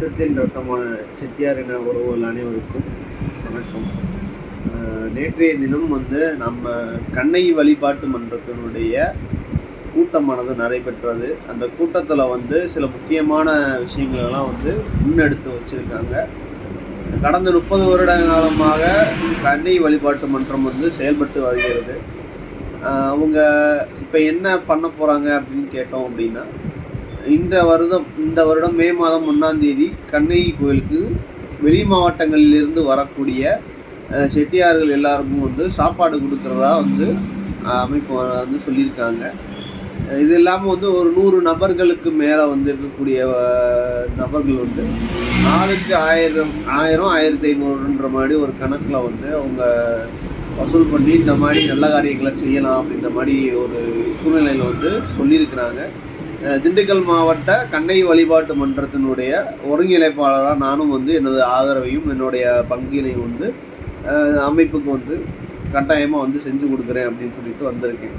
ரத்தத்தின் ரத்தமான செட்டியார் என உறவுகள் அனைவருக்கும் வணக்கம். நேற்றைய தினம் நம்ம கண்ணகி வழிபாட்டு மன்றத்தினுடைய கூட்டமானது நடைபெற்றது. அந்த கூட்டத்தில் சில முக்கியமான விஷயங்களெல்லாம் முன்னெடுத்து வச்சுருக்காங்க. கடந்த 30 வருட காலமாக கண்ணகி வழிபாட்டு மன்றம் செயல்பட்டு வருகிறது. அவங்க இப்போ என்ன பண்ண போகிறாங்க அப்படின்னு கேட்டோம் அப்படின்னா, இந்த வருடம் மே மாதம் 1ஆம் தேதி கண்ணகி கோயிலுக்கு வெளி மாவட்டங்களிலிருந்து வரக்கூடிய செட்டியார்கள் எல்லாருக்கும் சாப்பாடு கொடுக்குறதா அமைப்பு சொல்லியிருக்காங்க. இது இல்லாமல் ஒரு 100 நபர்களுக்கு மேலே இருக்கக்கூடிய நபர்கள் நாளுக்கு 1000 1500ன்ற மாதிரி ஒரு கணக்கில் அவங்க வசூல் பண்ணி இந்த மாதிரி நல்ல காரியங்களை செய்யலாம் அப்படின்ற மாதிரி ஒரு சூழ்நிலையில் சொல்லியிருக்கிறாங்க. திண்டுக்கல் மாவட்ட கண்ணகி வழிபாட்டு மன்றத்தினுடைய ஒருங்கிணைப்பாளராக நானும் எனது ஆதரவையும் என்னுடைய பங்கினையும் அமைப்புக்கு கட்டாயமாக செஞ்சு கொடுக்குறேன் அப்படின்னு சொல்லிட்டு வந்திருக்கேன்.